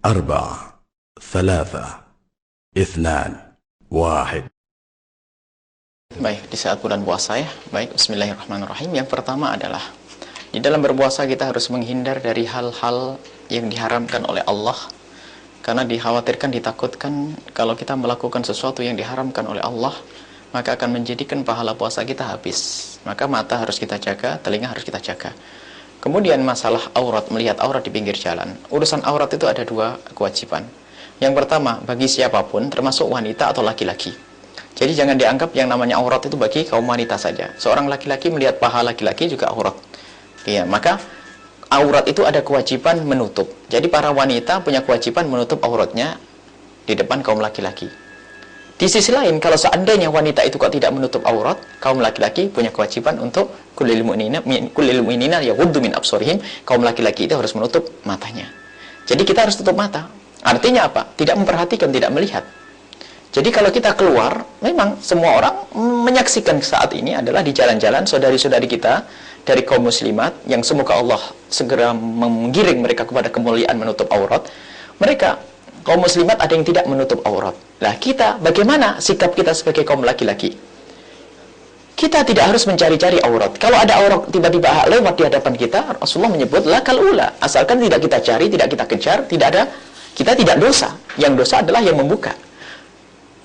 4 3 2 1. Baik, di saat bulan puasa ya. Baik, bismillahirrahmanirrahim. Yang pertama adalah di dalam berpuasa kita harus menghindar dari hal-hal yang diharamkan oleh Allah. Karena dikhawatirkan, ditakutkan kalau kita melakukan sesuatu yang diharamkan oleh Allah, maka akan menjadikan pahala puasa kita habis. Maka mata harus kita jaga, telinga harus kita jaga. Kemudian masalah aurat, melihat aurat di pinggir jalan. Urusan aurat itu ada 2 kewajiban. Yang pertama, bagi siapapun, termasuk wanita atau laki-laki. Jadi jangan dianggap yang namanya aurat itu bagi kaum wanita saja. Seorang laki-laki melihat paha laki-laki juga aurat. Ya, maka aurat itu ada kewajiban menutup. Jadi para wanita punya kewajiban menutup auratnya di depan kaum laki-laki. Di sisi lain, kalau seandainya wanita itu kok tidak menutup aurat, kaum laki-laki punya kewajiban untuk kullil mu'minina yaghuddu min absarihim. Kaum laki-laki itu harus menutup matanya. Jadi kita harus tutup mata. Artinya apa? Tidak memperhatikan, tidak melihat. Jadi kalau kita keluar, memang semua orang menyaksikan saat ini adalah di jalan-jalan saudari-saudari kita dari kaum muslimat yang semoga Allah segera menggiring mereka kepada kemuliaan menutup aurat. Mereka kaum muslimat ada yang tidak menutup aurat. Lah kita, bagaimana sikap kita sebagai kaum laki-laki? Kita tidak harus mencari-cari aurat. Kalau ada aurat tiba-tiba lewat di hadapan kita, Rasulullah menyebut lakal ula. Asalkan tidak kita cari, tidak kita kejar, kita tidak dosa. Yang dosa adalah yang membuka.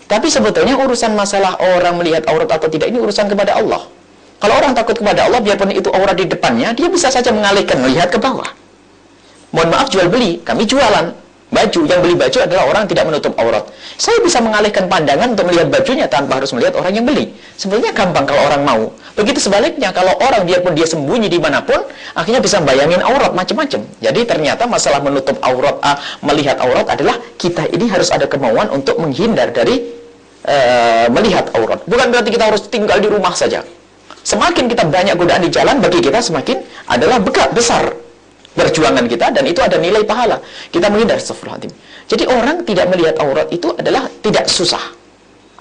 Tapi sebetulnya urusan masalah orang melihat aurat atau tidak ini urusan kepada Allah. Kalau orang takut kepada Allah, biarpun itu aurat di depannya, dia bisa saja mengalihkan, melihat ke bawah. Mohon maaf, jual beli, kami jualan baju. Yang beli baju adalah orang tidak menutup aurat. Saya bisa mengalihkan pandangan untuk melihat bajunya tanpa harus melihat orang yang beli. Sebenarnya gampang kalau orang mau. Begitu sebaliknya, kalau orang biarpun dia sembunyi dimanapun, akhirnya bisa bayangin aurat macam-macam. Jadi ternyata masalah menutup aurat, melihat aurat adalah kita ini harus ada kemauan untuk menghindar dari melihat aurat. Bukan berarti kita harus tinggal di rumah saja. Semakin kita banyak godaan di jalan, bagi kita semakin adalah besar perjuangan kita, dan itu ada nilai pahala. Kita menghindar, astagfirullahaladzim. Jadi orang tidak melihat aurat itu adalah tidak susah,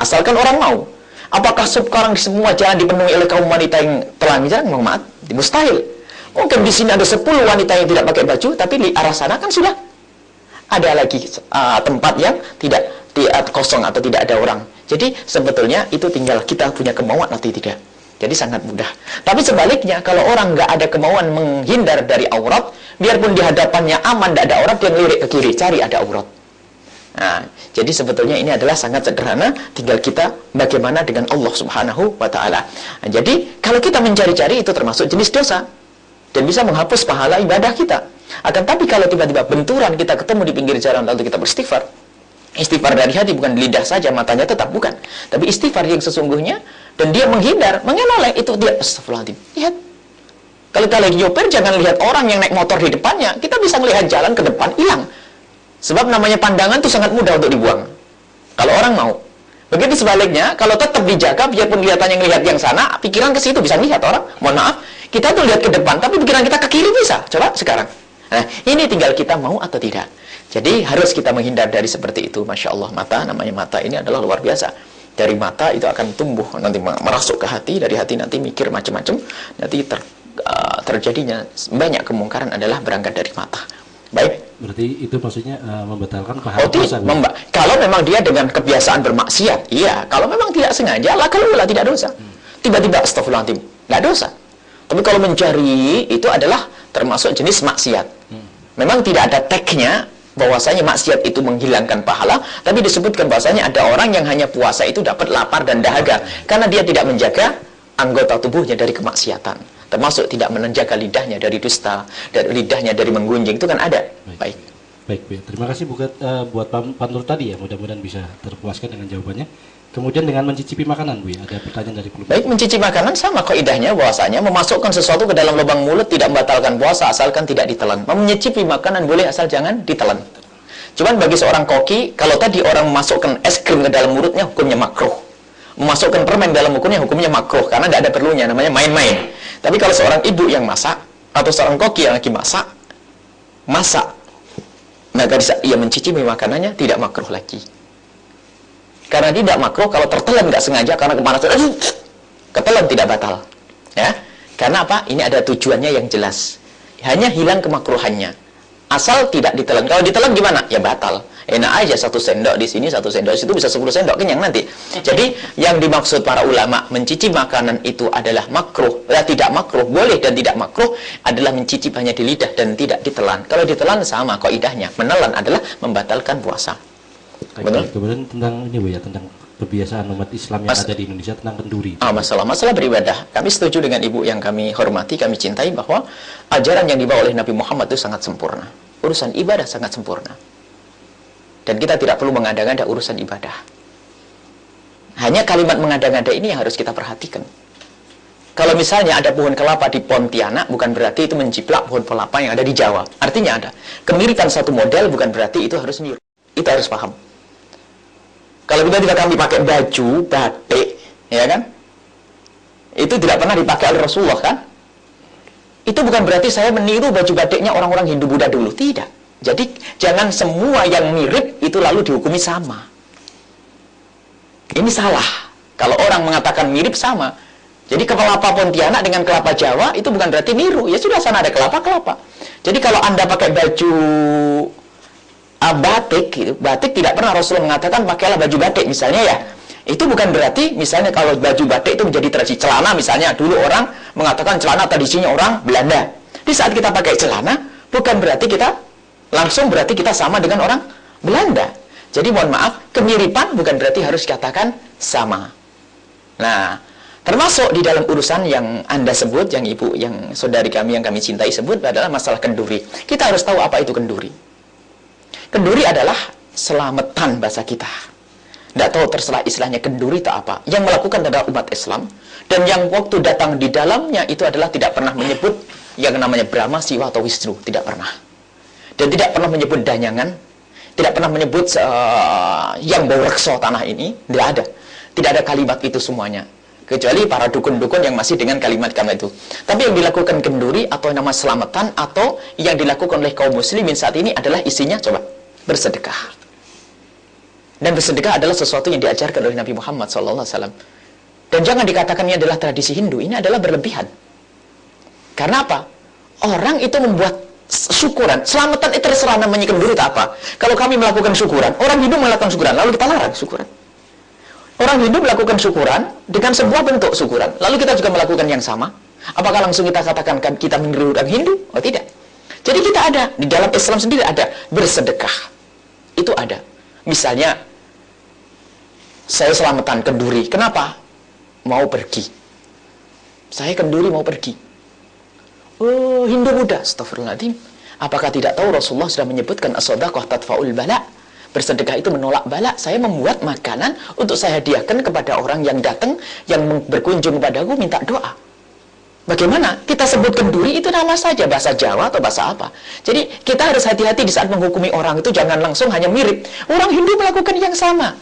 asalkan orang mau. Apakah sekarang semua jalan dipenuhi oleh kaum wanita yang telanjang? Maaf, mustahil. Mungkin di sini ada 10 wanita yang tidak pakai baju, tapi di arah sana kan sudah ada lagi tempat yang tidak kosong atau tidak ada orang. Jadi sebetulnya itu tinggal kita punya kemauan atau tidak. Jadi sangat mudah. Tapi sebaliknya, kalau orang nggak ada kemauan menghindar dari aurat, biarpun di hadapannya aman, tidak ada aurat, dia ngelirik ke kiri, cari ada aurat. Nah, jadi sebetulnya ini adalah sangat sederhana, tinggal kita bagaimana dengan Allah Subhanahu wa Ta'ala. Nah, jadi kalau kita mencari-cari itu termasuk jenis dosa dan bisa menghapus pahala ibadah kita. Akan tapi kalau tiba-tiba benturan, kita ketemu di pinggir jalan lalu kita beristighfar. Istighfar dari hati, bukan lidah saja, matanya tetap bukan. Tapi istighfar yang sesungguhnya, dan dia menghindar, mengenoleh, itu dia, astagfirullahaladzim. Lihat. Kalau kita lagi nyopir, jangan lihat orang yang naik motor di depannya. Kita bisa melihat jalan ke depan, hilang. Sebab namanya pandangan itu sangat mudah untuk dibuang. Kalau orang mau. Begitu sebaliknya, kalau tetap dijaga, biarpun kelihatannya ngelihat yang sana, pikiran ke situ bisa lihat orang. Mohon maaf, kita tuh lihat ke depan, tapi pikiran kita ke kiri bisa. Coba sekarang. Nah, ini tinggal kita mau atau tidak. Jadi harus kita menghindar dari seperti itu. Masya Allah, mata, namanya mata ini adalah luar biasa. Dari mata itu akan tumbuh, nanti merasuk ke hati, dari hati nanti mikir macam-macam, nanti terjadinya banyak kemungkaran adalah berangkat dari mata. Baik. Berarti itu maksudnya membatalkan pahala puasa. Kalau memang dia dengan kebiasaan bermaksiat, iya. Kalau memang tidak sengaja, kalau tidak dosa. Tiba-tiba astagfirullahaladzim, tidak dosa. Tapi kalau mencari itu adalah termasuk jenis maksiat. Memang tidak ada tagnya bahwasanya maksiat itu menghilangkan pahala, tapi disebutkan bahwasanya ada orang yang hanya puasa itu dapat lapar dan dahaga karena dia tidak menjaga anggota tubuhnya dari kemaksiatan, termasuk tidak menjaga lidahnya dari dusta, dari lidahnya dari menggunjing, itu kan ada. Baik. Terima kasih buat Pak Nur tadi ya, mudah-mudahan bisa terpuaskan dengan jawabannya. Kemudian dengan mencicipi makanan, Bu, ada pertanyaan dari pelupuk. Baik, mencicipi makanan sama kaidahnya bahwasanya memasukkan sesuatu ke dalam lubang mulut tidak membatalkan puasa asalkan tidak ditelan. Mencicipi makanan boleh asal jangan ditelan. Cuman bagi seorang koki, kalau tadi orang memasukkan es krim ke dalam mulutnya hukumnya makruh. Memasukkan permen dalam hukumnya makruh karena tidak ada perlunya, namanya main-main. Tapi kalau seorang ibu yang masak atau seorang koki yang lagi masak, maka ia mencicipi makanannya tidak makruh lagi. Karena tidak makruh kalau tertelan nggak sengaja karena kepanasan, ketelan tidak batal, ya. Karena apa? Ini ada tujuannya yang jelas. Hanya hilang kemakruhannya. Asal tidak ditelan. Kalau ditelan gimana? Ya batal. Enak aja, 1 sendok di sini, 1 sendok di situ, bisa 10 sendok, kenyang nanti. Jadi yang dimaksud para ulama mencicip makanan itu adalah makruh. Tidak makruh, boleh dan tidak makruh adalah mencicip hanya di lidah dan tidak ditelan. Kalau ditelan sama kaidahnya. Menelan adalah membatalkan puasa. Betul. Kemudian tentang ini Bu ya, tentang kebiasaan umat Islam yang ada di Indonesia tentang kenduri. Masalah beribadah. Kami setuju dengan ibu yang kami hormati, kami cintai bahwa ajaran yang dibawa oleh Nabi Muhammad itu sangat sempurna. Urusan ibadah sangat sempurna. Dan kita tidak perlu mengada-ngada urusan ibadah. Hanya kalimat mengada-ngada ini yang harus kita perhatikan. Kalau misalnya ada pohon kelapa di Pontianak, bukan berarti itu menjiplak pohon kelapa yang ada di Jawa. Artinya ada. Kemiripan satu model bukan berarti itu harus niru. Itu harus paham. Kalau kita kami pakai baju batik, ya kan? Itu tidak pernah dipakai oleh Rasulullah, kan? Itu bukan berarti saya meniru baju batiknya orang-orang Hindu Buddha dulu, tidak. Jadi jangan semua yang mirip itu lalu dihukumi sama. Ini salah. Kalau orang mengatakan mirip sama. Jadi kelapa Pontianak dengan kelapa Jawa itu bukan berarti niru. Ya sudah, sana ada kelapa-kelapa. Jadi kalau Anda pakai baju batik gitu. Batik tidak pernah Rasulullah mengatakan pakailah baju batik misalnya ya. Itu bukan berarti misalnya kalau baju batik itu menjadi tradisi. Celana misalnya, dulu orang mengatakan celana tradisinya orang Belanda. Di saat kita pakai celana, bukan berarti kita langsung berarti kita sama dengan orang Belanda. Jadi mohon maaf, kemiripan bukan berarti harus dikatakan sama. Nah, termasuk di dalam urusan yang Anda sebut, yang ibu, yang saudari kami yang kami cintai sebut adalah masalah kenduri. Kita harus tahu apa itu kenduri. Kenduri adalah selamatan bahasa kita. Tidak tahu terserah istilahnya kenduri tak apa. Yang melakukan adalah umat Islam. Dan yang waktu datang di dalamnya itu adalah tidak pernah menyebut yang namanya Brahma, Siwa atau Wisnu. Tidak pernah. Dan tidak pernah menyebut danyangan. Tidak pernah menyebut yang bau rekso tanah ini. Tidak ada. Tidak ada kalimat itu semuanya. Kecuali para dukun-dukun yang masih dengan kalimat-kalimat itu. Tapi yang dilakukan kenduri atau nama selamatan atau yang dilakukan oleh kaum muslimin saat ini adalah isinya coba bersedekah. Dan bersedekah adalah sesuatu yang diajarkan oleh Nabi Muhammad SAW. Dan jangan dikatakan ini adalah tradisi Hindu. Ini adalah berlebihan. Karena apa? Orang itu membuat syukuran. Selamatan itu terserah namanya kenduri tak apa. Kalau kami melakukan syukuran, orang Hindu melakukan syukuran, lalu kita larang syukuran. Orang Hindu melakukan syukuran dengan sebuah bentuk syukuran. Lalu kita juga melakukan yang sama. Apakah langsung kita katakan kita meniru orang Hindu? Oh tidak. Jadi kita ada. Di dalam Islam sendiri ada bersedekah. Itu ada. Misalnya, saya selamatan kenduri. Kenapa? Mau pergi. Saya kenduri mau pergi. Oh, Hindu Buddha. Astagfirullahaladzim. Apakah tidak tahu Rasulullah sudah menyebutkan as-sadaqah tadfa'ul bala? Bersedekah itu menolak bala. Saya membuat makanan untuk saya hadiahkan kepada orang yang datang, yang berkunjung kepadaku minta doa. Bagaimana? Kita sebut kenduri itu nama saja, bahasa Jawa atau bahasa apa. Jadi kita harus hati-hati di saat menghukumi orang itu, jangan langsung hanya mirip. Orang Hindu melakukan yang sama.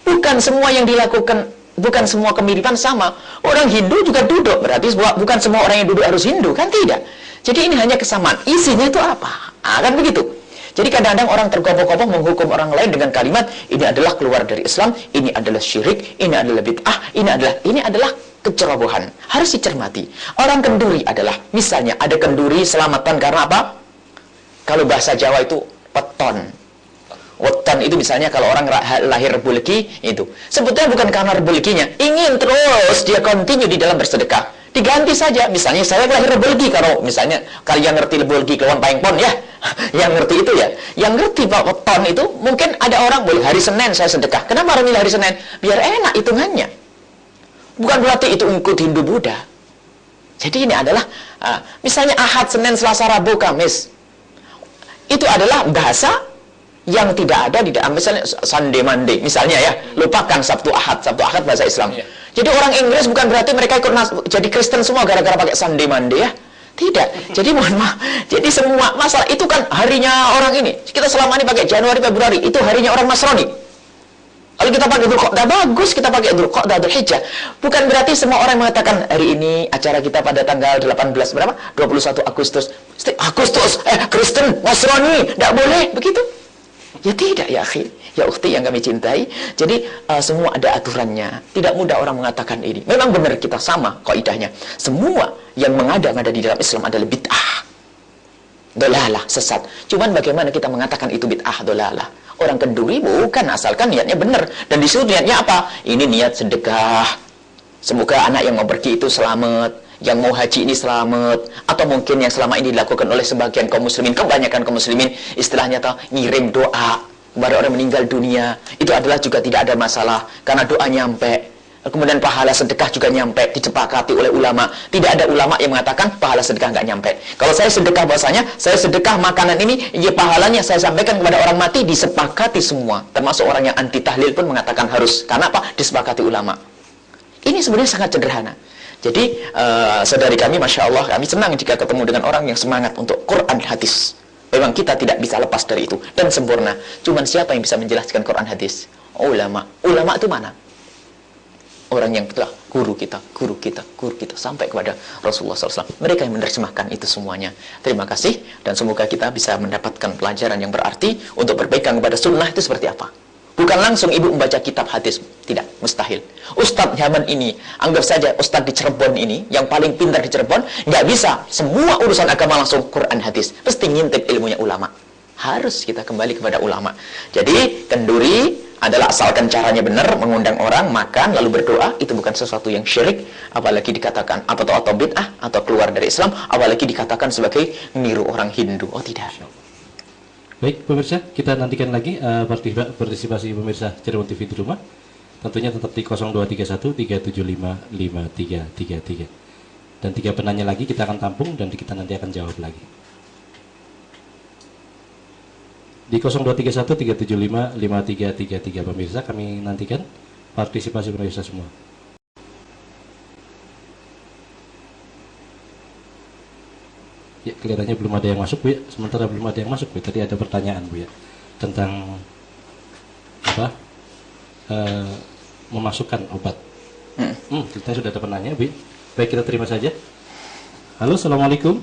Bukan semua yang dilakukan, bukan semua kemiripan sama. Orang Hindu juga duduk, berarti bukan semua orang yang duduk harus Hindu, kan tidak. Jadi ini hanya kesamaan. Isinya itu apa? Kan begitu. Jadi kadang-kadang orang tergopoh-gopoh menghukum orang lain dengan kalimat ini adalah keluar dari Islam, ini adalah syirik, ini adalah bid'ah, ini adalah kecerobohan. Harus dicermati. Orang kenduri adalah, misalnya ada kenduri selamatan karena apa? Kalau bahasa Jawa itu weton. Weton itu misalnya kalau orang lahir rebulgi itu. Sebetulnya bukan karena rebulginya, ingin terus dia continue di dalam bersedekah. Diganti saja, misalnya saya lahir rebulgi, kalau misalnya kalian ngerti rebulgi kelawan paengpon ya, yang ngerti itu ya, yang ngerti Pak weton itu, mungkin ada orang boleh hari Senin saya sedekah. Kenapa harus hari Senin? Biar enak hitungannya. Bukan berarti itu ikut Hindu Buddha. Jadi ini adalah misalnya Ahad, Senin, Selasa, Rabu, Kamis. Itu adalah bahasa yang tidak ada di dalam, misalnya Sunday, Monday, misalnya ya, lupakan Sabtu, Ahad bahasa Islam. Jadi orang Inggris bukan berarti mereka ikut jadi Kristen semua gara-gara pakai Sunday, Monday ya. Tidak. Jadi mohon maaf. Jadi semua masalah itu kan harinya orang ini. Kita selama ini pakai Januari, Februari, itu harinya orang Nasrani. Kalau kita pakai Dzulqa'dah, bagus kita pakai Dzulqa'dah, Dzulhijjah. Bukan berarti semua orang mengatakan hari ini acara kita pada tanggal 18 berapa? 21 Agustus. Kristen, Nasrani, tidak boleh begitu. Ya tidak ya akhi, ya ukhti yang kami cintai. Jadi semua ada aturannya. Tidak mudah orang mengatakan ini. Memang benar kita sama kaidahnya. Semua yang mengada-ngada di dalam Islam adalah bid'ah. dolalah, sesat. Cuman bagaimana kita mengatakan itu bid'ah, dolalah? Orang kenduri bukan, asalkan niatnya benar. Dan disitu niatnya apa? Ini niat sedekah. Semoga anak yang mau pergi itu selamat, yang mau haji ini selamat, atau mungkin yang selama ini dilakukan oleh sebagian kaum muslimin, kebanyakan kaum muslimin, istilahnya tahu, ngirim doa kepada orang meninggal dunia. Itu adalah juga tidak ada masalah, karena doa nyampe. Kemudian pahala sedekah juga nyampe, disepakati oleh ulama. Tidak ada ulama yang mengatakan pahala sedekah nggak nyampe. Kalau saya sedekah bahasanya, saya sedekah makanan ini, ya pahalanya saya sampaikan kepada orang mati, disepakati semua. Termasuk orang yang anti tahlil pun mengatakan harus. Karena apa? Disepakati ulama. Ini sebenarnya sangat sederhana. Jadi, saudari kami, Masya Allah, kami senang jika ketemu dengan orang yang semangat untuk Quran hadis. Memang kita tidak bisa lepas dari itu. Dan sempurna. Cuman siapa yang bisa menjelaskan Quran hadis? Ulama. Ulama itu mana? Orang yang telah guru kita, sampai kepada Rasulullah SAW. Mereka yang menerjemahkan itu semuanya. Terima kasih, dan semoga kita bisa mendapatkan pelajaran yang berarti untuk berpegang kepada sunnah itu seperti apa. Bukan langsung ibu membaca kitab hadis, tidak, mustahil. Ustadz zaman ini, anggap saja Ustadz di Cirebon ini, yang paling pintar di Cirebon, nggak bisa semua urusan agama langsung Quran hadis. Pasti ngintip ilmunya ulama. Harus kita kembali kepada ulama. Jadi, kenduri adalah asalkan caranya benar, mengundang orang, makan, lalu berdoa, itu bukan sesuatu yang syirik, apalagi dikatakan atau bid'ah, atau keluar dari Islam, apalagi dikatakan sebagai meniru orang Hindu. Oh tidak. Baik pemirsa, kita nantikan lagi partisipasi pemirsa Cirebon TV di rumah. Tentunya tetap di 0231 375 5333. Dan 3 penanya lagi kita akan tampung dan kita nanti akan jawab lagi. Di 0231 375 5333 pemirsa, kami nantikan partisipasi pemirsa semua. Ya, kelihatannya belum ada yang masuk, Bu ya. Sementara belum ada yang masuk, Bu. Tadi ada pertanyaan, Bu ya, tentang apa? Memasukkan obat. Kita sudah ada penanya, Bu. Baik, kita terima saja. Halo, assalamualaikum.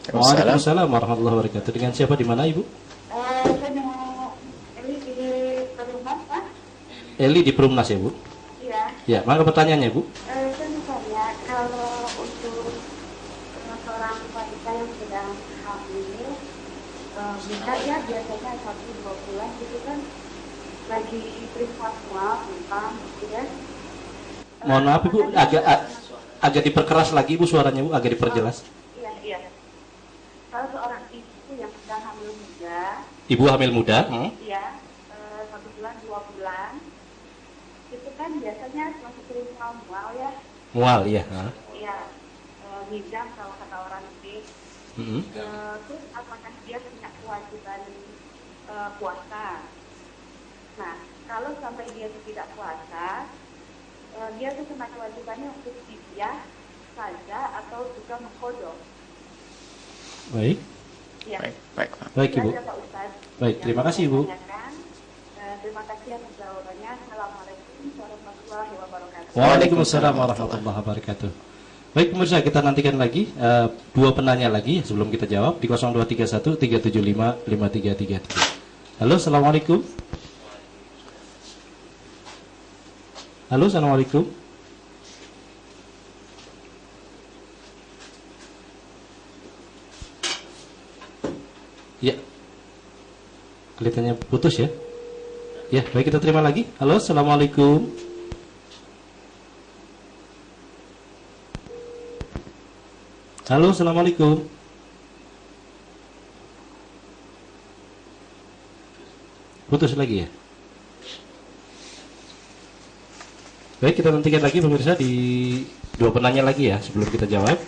Waalaikumsalam warahmatullahi wabarakatuh. Dengan siapa, di mana, Ibu? Saya mau Eli di Perumnas, Pak. Eli di Perumnas ya, Bu? Iya. Ya, maka pertanyaannya, Bu. Saya misalnya kalau untuk seorang wanita yang sedang hamil, bisa ya biasanya 1-2 bulan gitu kan, lagi menstrual, gitu ya. Mohon maaf, Ibu, agak diperkeras lagi, Bu, suaranya, Bu, agak diperjelas. Iya. Kalau seorang ibu yang sedang hamil muda, Ibu hamil muda, iya, 1 bulan, 2 bulan, itu kan biasanya masih sering mual ya. mual, ya. Iya, ngidam kalau kata orang ini. Terus apakah dia punya kewajiban puasa? Nah, kalau sampai dia tidak puasa, dia tuh kena kewajibannya untuk fidyah saja atau juga mengkodok. Baik. Ya. Baik, Pak. Baik, Ibu. Ya, Pak Ustaz. Baik, terima kasih, Ibu. Terima kasih atas jawabannya. Assalamualaikum warahmatullahi wabarakatuh. Waalaikumsalam warahmatullahi wabarakatuh. Baik pemirsa, kita nantikan lagi 2 penanya lagi sebelum kita jawab di 0231 375 5333. Halo, assalamualaikum. Halo, assalamualaikum. Ya, kelihatannya putus ya. Ya, baik, kita terima lagi. Halo, assalamualaikum. Halo, assalamualaikum. Putus lagi ya. Baik, kita nantikan lagi pemirsa di 2 penanya lagi ya sebelum kita jawab.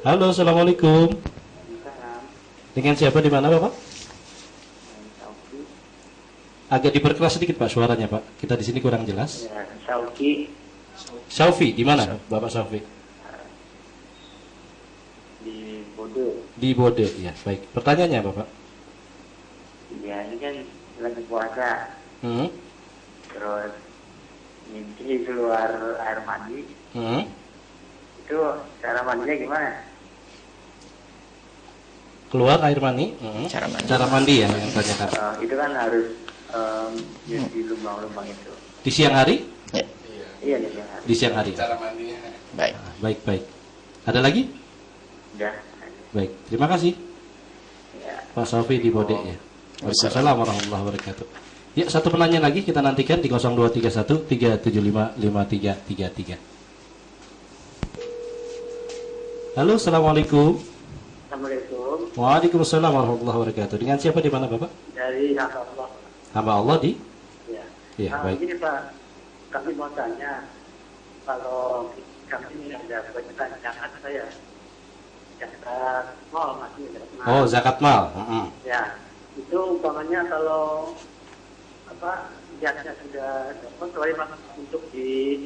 Halo, assalamualaikum. Dengan siapa, di mana, Bapak? Agak diperkeras sedikit, Pak, suaranya, Pak. Kita di sini kurang jelas. Ya, Sauki. Saufi, di mana, Bapak Saufi? Di Bodo. Di Bode, ya. Baik. Pertanyaannya, Bapak? Ya, ini kan lagi puasa. Terus mimpi keluar air mandi. Itu cara mandinya gimana? Keluar air mani, cara mandi ya yang tanyakan. Itu kan harus di lubang-lubang itu. Di siang hari? Ya. Iya, di siang hari. Di siang hari. Baik. Baik. Ada lagi? Ya. Baik, terima kasih Ya. Pak Sofi di Bodek ya. Waalaikumsalam warahmatullahi wabarakatuh. Ya, satu penanya lagi kita nantikan di 0231 375 5333. Halo, assalamualaikum. Assalamualaikum. Waalaikumsalam warahmatullahi wabarakatuh. Dengan siapa di mana Bapak? Dari Allah. Hamba Allah di? Ya. Ya, baik. Ini Pak, kami mau tanya, kalau kami ini ada kebanyakan zakat saya, zakat mal masih zakat mal. Oh, zakat mal. Ya, itu umpamanya kalau zakatnya sudah dapat, sorry Pak, untuk di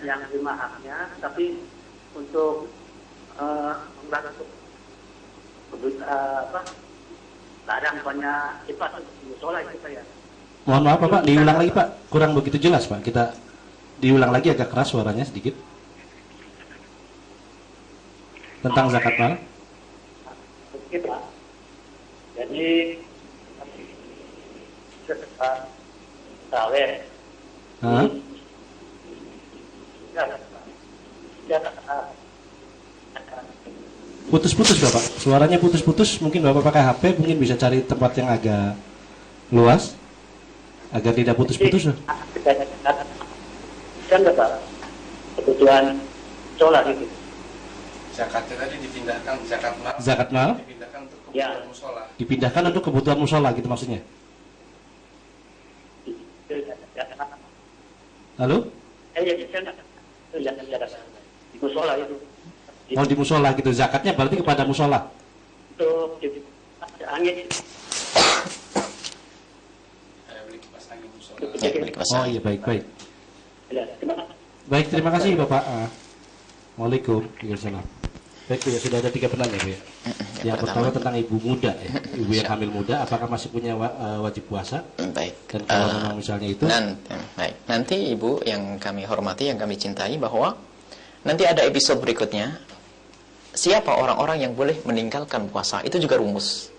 yang terima haknya, tapi untuk ladang punya sifat musola itu Pak ya. Mohon maaf Pak, diulang lagi Pak. Kurang begitu jelas Pak. Kita diulang lagi agak keras suaranya sedikit. Tentang zakat mal. Oke Pak. Jadi sawit. Hah? Putus-putus Bapak. Suaranya putus-putus. Mungkin Bapak pakai HP, mungkin bisa cari tempat yang agak luas agar tidak putus-putus. Kan Pak, kebutuhan sholat itu. Zakatnya tadi dipindahkan, Zakat mal dipindahkan untuk Ya. kebutuhan musola. dipindahkan untuk kebutuhan musola gitu maksudnya. Halo? Ya, di musola itu. Oh, di musola gitu. Zakatnya berarti kepada musola. Untuk angin. Beli kipas angin musola. Ya, beli kipas Oh angin. iya, baik-baik. Ya, Baik, terima kasih Bapak. Waalaikumsalam. Baik Bu, ya sudah ada 3 penanya Bu ya. Yang pertama tentang ibu muda ya. Ibu yang hamil muda apakah masih punya wajib puasa? Baik. Dan kalau memang misalnya itu Nanti Ibu yang kami hormati, yang kami cintai, bahwa nanti ada episode berikutnya. Siapa orang-orang yang boleh meninggalkan puasa? Itu juga rumus.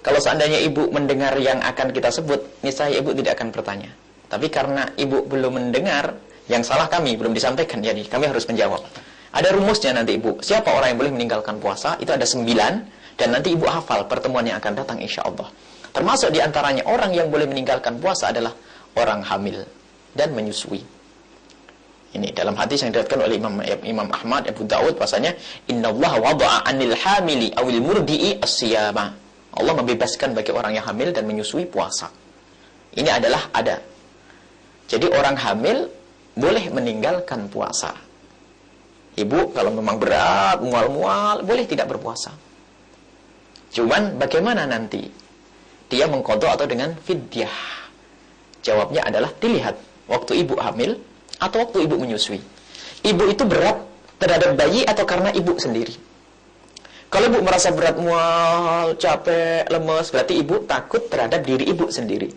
Kalau seandainya Ibu mendengar yang akan kita sebut, niscaya Ibu tidak akan bertanya. Tapi karena Ibu belum mendengar, yang salah kami, belum disampaikan, jadi kami harus menjawab. Ada rumusnya nanti Ibu. Siapa orang yang boleh meninggalkan puasa? Itu ada 9. Dan nanti Ibu hafal pertemuan yang akan datang insya Allah. Termasuk diantaranya orang yang boleh meninggalkan puasa adalah orang hamil dan menyusui. Ini dalam hadis yang diriwayatkan oleh Imam Ahmad, Abu Daud, bahasanya innallaha wada'a 'anil hamili awil murdi'i as-siyama. Allah membebaskan bagi orang yang hamil dan menyusui puasa. Ini adalah ada. Jadi orang hamil boleh meninggalkan puasa. Ibu kalau memang berat, mual-mual, boleh tidak berpuasa. Cuman bagaimana nanti? Dia mengqadha atau dengan fidyah? Jawabnya adalah dilihat waktu ibu hamil atau waktu ibu menyusui. Ibu itu berat terhadap bayi atau karena ibu sendiri? Kalau ibu merasa berat, mual, capek, lemes, berarti ibu takut terhadap diri ibu sendiri.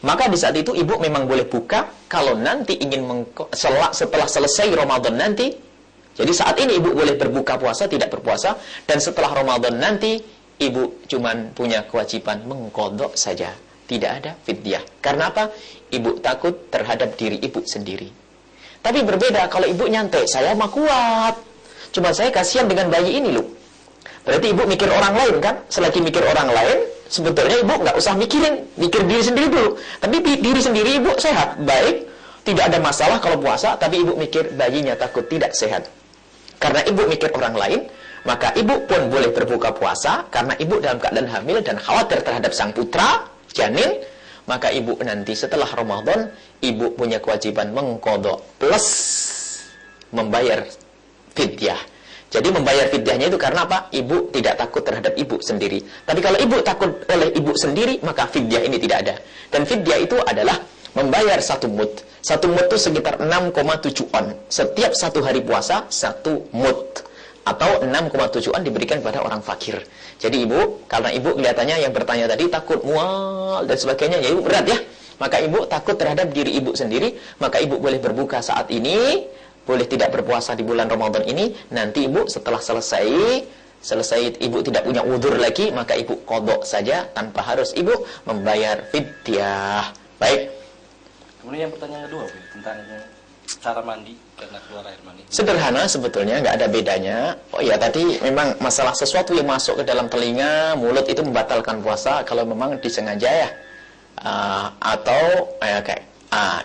Maka di saat itu ibu memang boleh buka kalau nanti ingin setelah selesai Ramadan nanti. Jadi saat ini ibu boleh berbuka puasa, tidak berpuasa. Dan setelah Ramadan nanti, ibu cuman punya kewajiban mengqadha saja. Tidak ada fidyah. Karena apa? Ibu takut terhadap diri ibu sendiri. Tapi berbeda kalau ibu nyantai, saya mah kuat. Cuma saya kasihan dengan bayi ini loh. Berarti ibu mikir orang lain kan? Selagi mikir orang lain, sebetulnya ibu nggak usah mikir diri sendiri dulu. Tapi diri sendiri ibu sehat, baik. Tidak ada masalah kalau puasa, tapi ibu mikir bayinya takut tidak sehat. Karena ibu mikir orang lain, maka ibu pun boleh berbuka puasa karena ibu dalam keadaan hamil dan khawatir terhadap sang putra, janin. Maka ibu nanti setelah Ramadan, ibu punya kewajiban mengqadha plus membayar fidyah. Jadi membayar fidyahnya itu karena apa? Ibu tidak takut terhadap ibu sendiri. Tapi kalau ibu takut oleh ibu sendiri, maka fidyah ini tidak ada. Dan fidyah itu adalah membayar 1 mud. 1 mud itu sekitar 6,7 on. Setiap 1 hari puasa 1 mud. Atau 6,7 on diberikan kepada orang fakir. Jadi ibu, karena ibu kelihatannya yang bertanya tadi takut mual dan sebagainya, ya ibu berat ya. Maka ibu takut terhadap diri ibu sendiri, maka ibu boleh berbuka saat ini, boleh tidak berpuasa di bulan Ramadan ini. Nanti ibu setelah selesai ibu tidak punya udzur lagi, maka ibu qadha saja tanpa harus ibu membayar fidyah. Baik. Kemudian yang pertanyaan kedua, Bu, tentang cara mandi karena keluar air mani? Sederhana sebetulnya, nggak ada bedanya. Oh ya, tadi memang masalah sesuatu yang masuk ke dalam telinga, mulut itu membatalkan puasa kalau memang disengaja ya.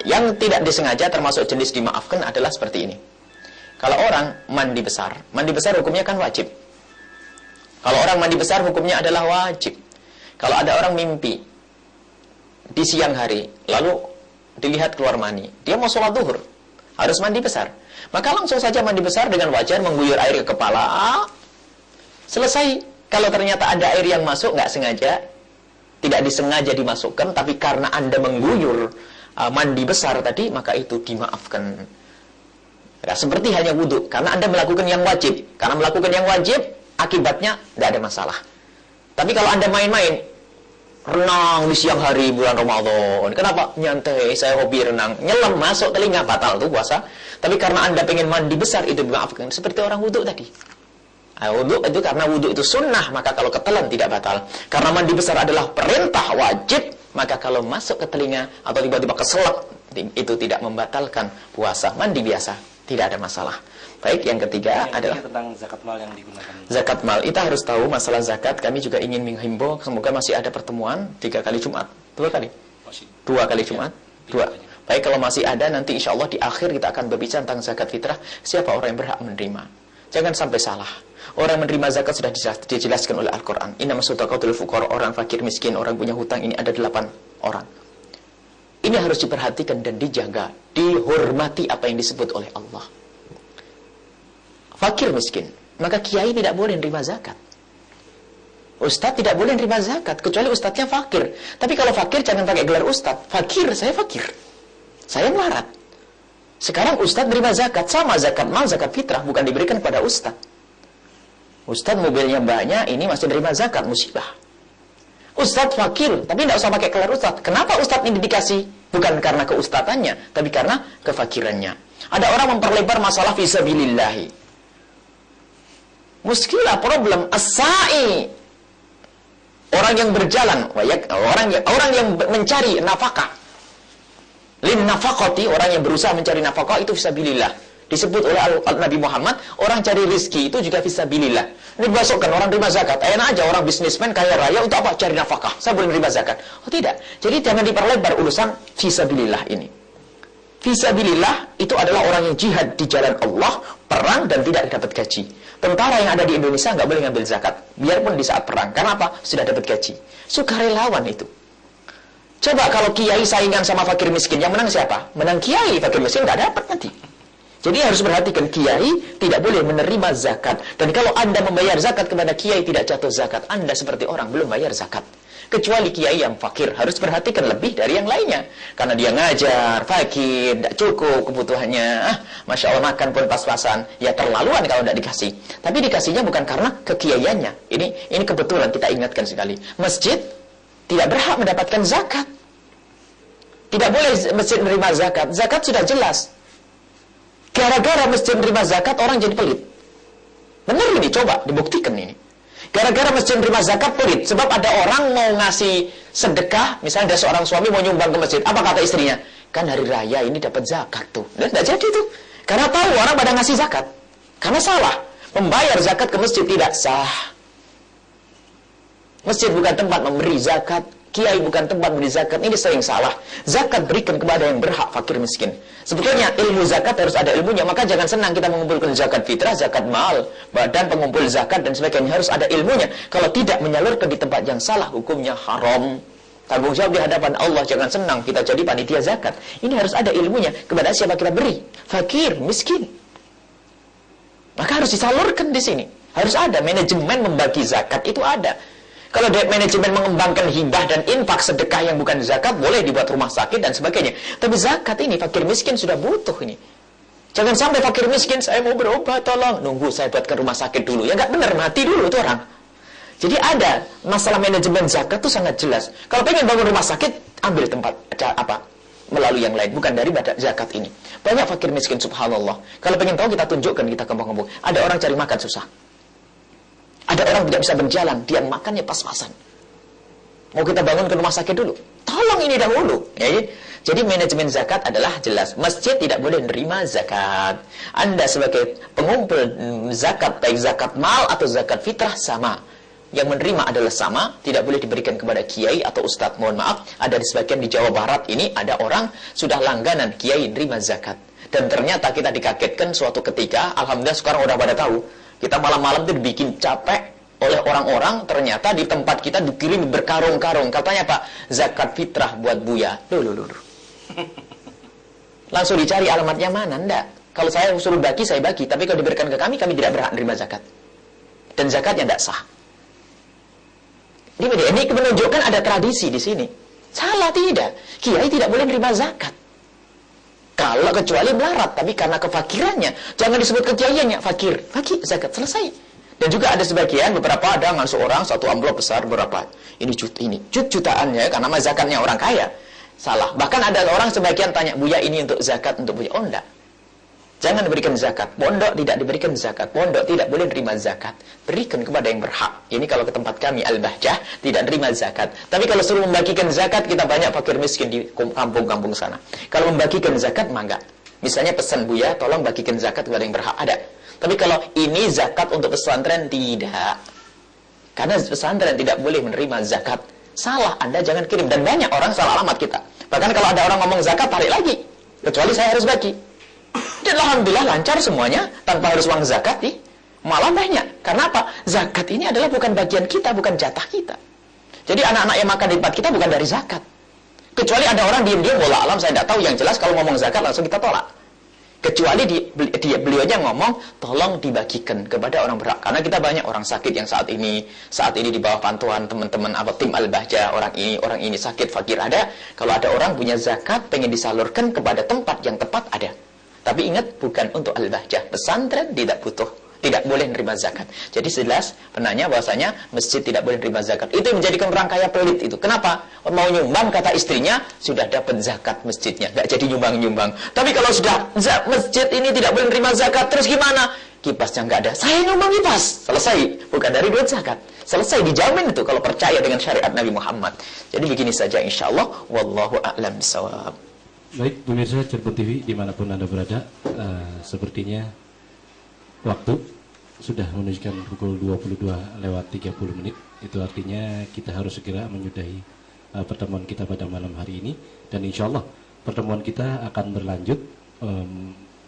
Yang tidak disengaja termasuk jenis dimaafkan adalah seperti ini. Kalau orang mandi besar hukumnya kan wajib. Kalau orang mandi besar hukumnya adalah wajib. Kalau ada orang mimpi di siang hari, lalu dilihat keluar mani, dia mau sholat zuhur, harus mandi besar. Maka langsung saja mandi besar dengan wajar, mengguyur air ke kepala. Selesai. Kalau ternyata ada air yang masuk, nggak sengaja, tidak disengaja dimasukkan, tapi karena Anda mengguyur mandi besar tadi, maka itu dimaafkan. Ya, seperti hanya wudhu, karena Anda melakukan yang wajib. Karena melakukan yang wajib, akibatnya tidak ada masalah. Tapi kalau Anda main-main, renang di siang hari bulan Ramadan, kenapa? Nyantai, saya hobi renang, nyelam masuk telinga, batal tuh puasa. Tapi karena Anda pengen mandi besar, itu dimaafkan. Seperti orang wudhu tadi. Wudhu itu karena wudhu itu sunnah, maka kalau ketelan tidak batal. Karena mandi besar adalah perintah wajib, maka kalau masuk ke telinga atau tiba-tiba keselak, itu tidak membatalkan puasa. Mandi biasa, tidak ada masalah. Baik, yang ketiga adalah tentang zakat mal yang digunakan. Zakat mal, kita harus tahu masalah zakat. Kami juga ingin menghimbau, semoga masih ada pertemuan 3 kali Jumat. 2 kali? Masih. 2 kali Jumat? 2. Baik, kalau masih ada, nanti insya Allah di akhir kita akan berbicara tentang zakat fitrah. Siapa orang yang berhak menerima? Jangan sampai salah. Orang menerima zakat sudah dijelaskan oleh Al-Quran. Innamas shadaqatul fuqara, orang fakir miskin, orang punya hutang, ini ada 8 orang. Ini harus diperhatikan dan dijaga, dihormati apa yang disebut oleh Allah. Fakir miskin, maka kiai tidak boleh menerima zakat. Ustadz tidak boleh menerima zakat, kecuali ustadznya fakir. Tapi kalau fakir jangan pakai gelar ustadz. Fakir, saya fakir. Saya melarat. Sekarang ustadz menerima zakat, sama zakat mal, zakat fitrah, bukan diberikan kepada ustadz. Ustadz mobilnya banyak, ini masih menerima zakat, musibah. Ustadz fakir, tapi tidak usah pakai gelar ustadz. Kenapa ustadz ini dikasih? Bukan karena keustatannya, tapi karena kefakirannya. Ada orang memperlebar masalah fisabilillahi. Muskilah problem as-sa'i, orang yang berjalan, orang yang mencari nafkah, lin nafaqati, orang yang berusaha mencari nafkah itu fisabilillah. Disebut oleh Nabi Muhammad, orang cari rizki itu juga fisabilillah. Ini dimasukkan orang terima zakat. Enak aja orang bisnismen kaya raya untuk apa? Cari nafkah. Saya boleh menerima zakat. Oh tidak. Jadi jangan diperlebar urusan fisabilillah ini. Fisabilillah itu adalah orang yang jihad di jalan Allah, perang dan tidak dapat gaji. Tentara yang ada di Indonesia nggak boleh ngambil zakat, biarpun di saat perang. Karena apa? Sudah dapat gaji. Sukarelawan itu. Coba kalau kiai saingan sama fakir miskin, yang menang siapa? Menang kiai, fakir miskin nggak dapat nanti. Jadi harus perhatikan, kiai tidak boleh menerima zakat. Dan kalau Anda membayar zakat kepada kiai tidak jatuh zakat, Anda seperti orang belum bayar zakat. Kecuali kiai yang fakir, harus perhatikan lebih dari yang lainnya. Karena dia ngajar, fakir, tidak cukup kebutuhannya. Masya Allah, makan pun pas-pasan. Ya terlaluan kalau tidak dikasih. Tapi dikasihnya bukan karena kekiaiannya. Ini kebetulan kita ingatkan sekali. Masjid tidak berhak mendapatkan zakat. Tidak boleh masjid menerima zakat. Zakat sudah jelas. Gara-gara masjid menerima zakat, orang jadi pelit. Benar ini, coba dibuktikan ini. Gara-gara masjid menerima zakat pelit. Sebab ada orang mau ngasih sedekah, misalnya ada seorang suami mau nyumbang ke masjid. Apa kata istrinya? Kan hari raya ini dapat zakat tuh. Dan tidak jadi tuh. Karena tahu orang pada ngasih zakat. Karena salah. Membayar zakat ke masjid tidak sah. Masjid bukan tempat memberi zakat. Kiai bukan tempat memberi zakat. Ini sering salah. Zakat berikan kepada yang berhak, fakir miskin. Sebetulnya ilmu zakat harus ada ilmunya. Maka jangan senang kita mengumpulkan zakat fitrah, zakat mal, badan pengumpul zakat dan sebagainya. Harus ada ilmunya. Kalau tidak menyalurkan di tempat yang salah, hukumnya haram. Tanggung jawab di hadapan Allah. Jangan senang kita jadi panitia zakat. Ini harus ada ilmunya. Kepada siapa kita beri? Fakir, miskin. Maka harus disalurkan di sini. Harus ada manajemen membagi zakat, itu ada. Kalau manajemen mengembangkan hibah dan infak sedekah yang bukan zakat, boleh dibuat rumah sakit dan sebagainya. Tapi zakat ini, fakir miskin sudah butuh ini. Jangan sampai fakir miskin, saya mau berobat, tolong. Nunggu saya buatkan rumah sakit dulu. Ya nggak benar, mati dulu itu orang. Jadi ada masalah manajemen zakat itu sangat jelas. Kalau pengen bangun rumah sakit, ambil tempat melalui yang lain, bukan dari zakat ini. Banyak fakir miskin, subhanallah. Kalau pengen tahu, kita tunjukkan, kita kembang-kembang. Ada orang cari makan susah. Ada orang tidak bisa berjalan, dia makannya pas-pasan. Mau kita bangun ke rumah sakit dulu. Tolong ini dahulu. Ya, Jadi manajemen zakat adalah jelas. Masjid tidak boleh menerima zakat. Anda sebagai pengumpul zakat, baik zakat mal atau zakat fitrah sama. Yang menerima adalah sama, tidak boleh diberikan kepada kiai atau ustadz. Mohon maaf, ada di sebagian di Jawa Barat ini ada orang sudah langganan kiai menerima zakat. Dan ternyata kita dikagetkan suatu ketika, alhamdulillah sekarang udah pada tahu. Kita malam-malam itu dibikin capek oleh orang-orang, ternyata di tempat kita dikirim berkarung-karung. Katanya Pak, zakat fitrah buat Buya. Loh. Langsung dicari alamatnya mana? Enggak. Kalau saya suruh bagi, saya bagi. Tapi kalau diberikan ke kami tidak berhak menerima zakat. Dan zakatnya tidak sah. Ini menunjukkan ada tradisi di sini. Salah tidak. Kiai tidak boleh menerima zakat. Kalau kecuali melarat, tapi karena kefakirannya, jangan disebut kekiaiannya fakir. Fakir zakat selesai. Dan juga ada sebagian beberapa ada ngasih orang satu amplop besar berapa? Ini jutaan ya, karena zakatnya orang kaya. Salah. Bahkan ada orang sebagian tanya, Buya ini untuk zakat untuk Buya. Oh enggak. Jangan diberikan zakat. Pondok tidak diberikan zakat. Pondok tidak boleh terima zakat. Berikan kepada yang berhak. Ini kalau ke tempat kami Al-Bahjah tidak terima zakat. Tapi kalau suruh membagikan zakat, kita banyak fakir miskin di kampung-kampung sana. Kalau membagikan zakat, mangga. Misalnya pesan Buya, tolong bagikan zakat kepada yang berhak. Ada. Tapi kalau ini zakat untuk pesantren, tidak. Karena pesantren tidak boleh menerima zakat. Salah, Anda jangan kirim. Dan banyak orang salah alamat kita. Bahkan kalau ada orang ngomong zakat, tarik lagi. Kecuali saya harus bagi. Dan alhamdulillah lancar semuanya tanpa harus uang zakat nih. Malah banyak. Karena apa? Zakat ini adalah bukan bagian kita, bukan jatah kita. Jadi anak-anak yang makan di tempat kita bukan dari zakat. Kecuali ada orang diam-diam bola alam, saya tidak tahu. Yang jelas kalau ngomong zakat langsung kita tolak. Kecuali beliaunya ngomong tolong dibagikan kepada orang berhak. Karena kita banyak orang sakit yang saat ini di bawah pantauan teman-teman tim Al-Bahjah, orang ini sakit fakir ada. Kalau ada orang punya zakat pengen disalurkan kepada tempat yang tepat ada. Tapi ingat, bukan untuk Al-Bahjah. Pesantren tidak boleh menerima zakat. Jadi jelas penanya bahwasanya masjid tidak boleh menerima zakat. Itu yang menjadikan orang kaya pelit itu. Kenapa? Mau nyumbang, kata istrinya, sudah dapat zakat masjidnya. Nggak jadi nyumbang-nyumbang. Tapi kalau sudah masjid ini tidak boleh menerima zakat, terus gimana? Kipasnya nggak ada. Saya nyumbang kipas. Selesai. Bukan dari duit zakat. Selesai, dijamin itu kalau percaya dengan syariat Nabi Muhammad. Jadi begini saja insyaAllah. Wallahu a'lam bishawab. Baik, pemirsa Cirebon TV dimanapun Anda berada, sepertinya waktu sudah menunjukkan pukul 22:30. Itu artinya kita harus segera menyudahi pertemuan kita pada malam hari ini. Dan insya Allah pertemuan kita akan berlanjut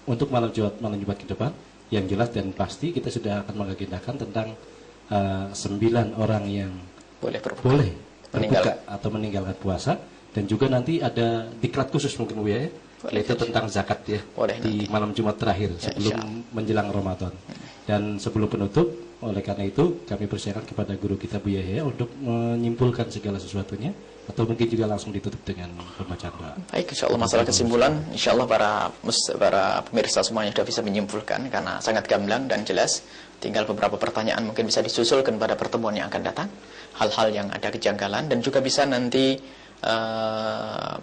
untuk malam Jumat ke depan. Yang jelas dan pasti kita sudah akan mengagendakan tentang 9 orang yang boleh berbuka atau meninggalkan puasa. Dan juga nanti ada diklat khusus mungkin Bu ya, yaitu tentang zakat ya. Boleh di nanti. Malam Jumat terakhir sebelum menjelang Ramadan. Dan sebelum penutup, oleh karena itu kami persilakan kepada guru kita Bu Yahya untuk menyimpulkan segala sesuatunya, atau mungkin juga langsung ditutup dengan pembacaan doa. Baik, insyaallah masalah kesimpulan, insyaallah para pemirsa semuanya sudah bisa menyimpulkan karena sangat gamblang dan jelas. Tinggal beberapa pertanyaan mungkin bisa disusulkan pada pertemuan yang akan datang. Hal-hal yang ada kejanggalan dan juga bisa nanti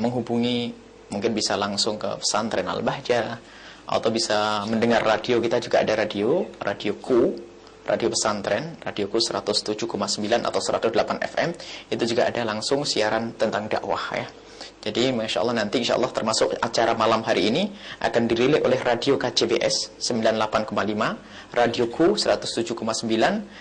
menghubungi, mungkin bisa langsung ke pesantren Al-Bahjah atau bisa mendengar radio. Kita juga ada radioku pesantren, radioku 107,9 atau 108 FM. Itu juga ada langsung siaran tentang dakwah ya. Jadi Masya Allah nanti Insya Allah termasuk acara malam hari ini akan dirilis oleh radio KCBS 98,5, radioku 107,9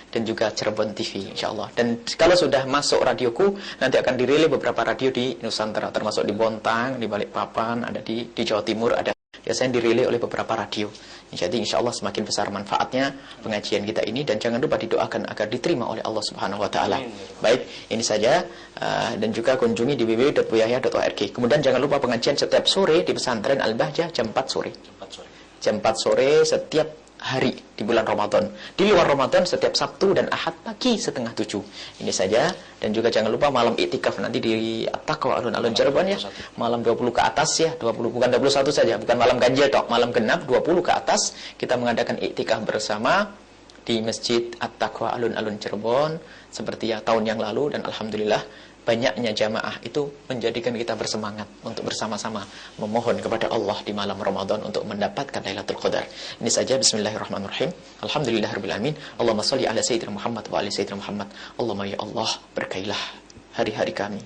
dan juga Cirebon TV Insya Allah. Dan kalau sudah masuk radioku nanti akan dirilis beberapa radio di Nusantara, termasuk di Bontang, di Balikpapan, ada di Jawa Timur ada. Biasanya dirilis oleh beberapa radio. Jadi insya Allah semakin besar manfaatnya pengajian kita ini. Dan jangan lupa didoakan agar diterima oleh Allah Subhanahu Wa Taala. Baik, ini saja. Dan juga kunjungi di www.buyahya.org. Kemudian jangan lupa pengajian setiap sore di pesantren Al-Bahjah jam 4 sore. Jam 4 sore setiap hari di bulan Ramadan. Di luar Ramadan setiap Sabtu dan Ahad pagi 6:30. Ini saja. Dan juga jangan lupa malam iktikaf nanti di At-Taqwa Alun-Alun Cirebon ya. Malam 20 ke atas ya, 20 bukan 21 saja, bukan malam ganjil tok, malam genap 20 ke atas kita mengadakan iktikaf bersama di Masjid At-Taqwa Alun-Alun Cirebon seperti ya tahun yang lalu. Dan alhamdulillah banyaknya jamaah itu menjadikan kita bersemangat untuk bersama-sama memohon kepada Allah di malam Ramadan untuk mendapatkan Lailatul Qadar. Ini saja, bismillahirrahmanirrahim. Alhamdulillahirabbil alamin. Allahumma shalli ala sayyidina Muhammad wa ali sayyidina Muhammad. Allahumma ya Allah, berkailah hari-hari kami,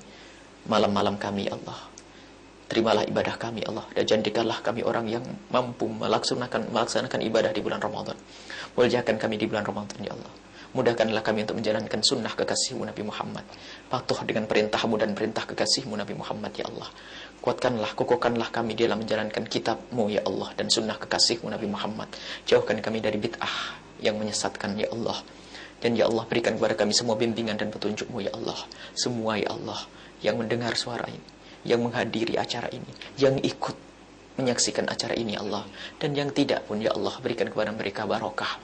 malam-malam kami ya Allah. Terimalah ibadah kami Allah, dan jadikanlah kami orang yang mampu melaksanakan ibadah di bulan Ramadan. Muliakan kami di bulan Ramadan ya Allah. Mudahkanlah kami untuk menjalankan sunnah kekasihmu Nabi Muhammad, patuh dengan perintahmu dan perintah kekasihmu Nabi Muhammad ya Allah. Kuatkanlah, kokohkanlah kami dalam menjalankan kitabmu ya Allah, dan sunnah kekasihmu Nabi Muhammad. Jauhkan kami dari bid'ah yang menyesatkan ya Allah. Dan ya Allah, berikan kepada kami semua bimbingan dan petunjukmu ya Allah. Semua ya Allah yang mendengar suara ini, yang menghadiri acara ini, yang ikut menyaksikan acara ini Allah, dan yang tidak pun ya Allah, berikan kepada mereka barokah,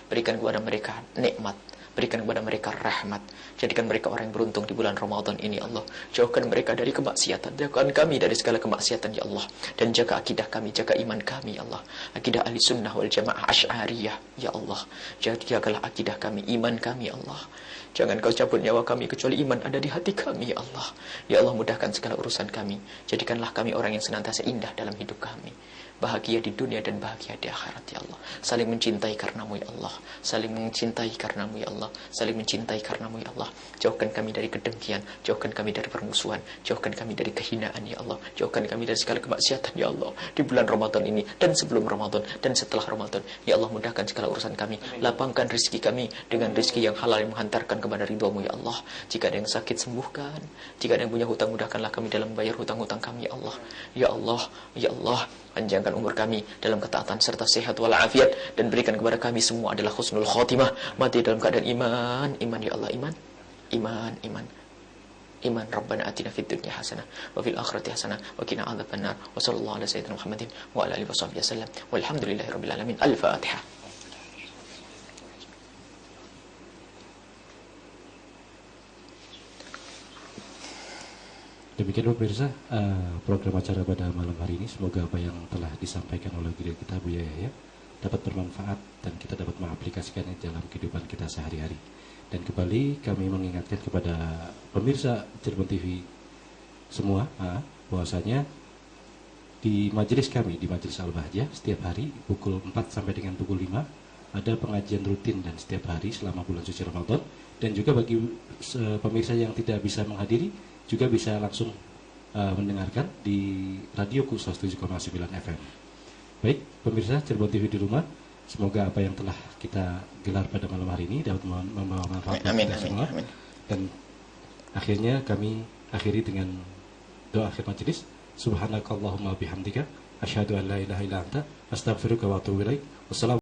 berikan kepada mereka nikmat, berikan kepada mereka rahmat. Jadikan mereka orang yang beruntung di bulan Ramadan ini Allah. Jauhkan mereka dari kemaksiatan, jauhkan kami dari segala kemaksiatan ya Allah, dan jaga akidah kami, jaga iman kami ya Allah. Akidah ahli sunnah wal jamaah asy'ariyah ya Allah. Jagalah akidah kami, iman kami ya Allah. Jangan kau cabut nyawa kami kecuali iman ada di hati kami ya Allah. Ya Allah, mudahkan segala urusan kami. Jadikanlah kami orang yang senantiasa indah dalam hidup kami, bahagia di dunia dan bahagia di akhirat ya Allah. Saling mencintai karenamu ya Allah, saling mencintai karenamu ya Allah, saling mencintai karenamu ya Allah. Jauhkan kami dari kedengkian, jauhkan kami dari permusuhan, jauhkan kami dari kehinaan ya Allah, jauhkan kami dari segala kemaksiatan ya Allah di bulan Ramadan ini dan sebelum Ramadan dan setelah Ramadan ya Allah. Mudahkan segala urusan kami, lapangkan rezeki kami dengan rezeki yang halal yang menghantarkan kepada ridhamu ya Allah. Jika ada yang sakit, sembuhkan. Jika ada yang punya hutang, mudahkanlah kami dalam membayar hutang-hutang kami ya Allah. Ya Allah, ya Allah, panjangkan umur kami dalam ketaatan serta sehat walafiat, dan berikan kepada kami semua adalah husnul khotimah, mati dalam keadaan iman ya Allah. Iman. Rabbana atina fid dunya hasanah wa fil akhirati hasanah wa qina adzabannar. Wa sallallahu ala sayyidina Muhammadin wa ala alihi washabbihi wasallam. Walhamdulillahirabbil alamin. Al-Fatihah. Demikian pemirsa program acara pada malam hari ini. Semoga apa yang telah disampaikan oleh guru kita Buya Yahya dapat bermanfaat dan kita dapat mengaplikasikannya dalam kehidupan kita sehari-hari. Dan kembali kami mengingatkan kepada pemirsa Cirebon TV semua bahwasanya di majelis kami, di Majelis Al-Bahjah, setiap hari pukul 4 sampai dengan pukul 5 ada pengajian rutin dan setiap hari selama bulan suci Ramadan. Dan juga bagi pemirsa yang tidak bisa menghadiri juga bisa langsung mendengarkan di Radio Kusos 7,9 FM. Baik, pemirsa Cirebon TV di rumah, semoga apa yang telah kita gelar pada malam hari ini dapat membawa manfaat bagi kita semua. Dan akhirnya kami akhiri dengan doa akhir majelis. Subhanakallahumma bihamdika asyhadu an la ilaha illa anta astaghfiruka wa atubu ilaik. Wassalamualaikum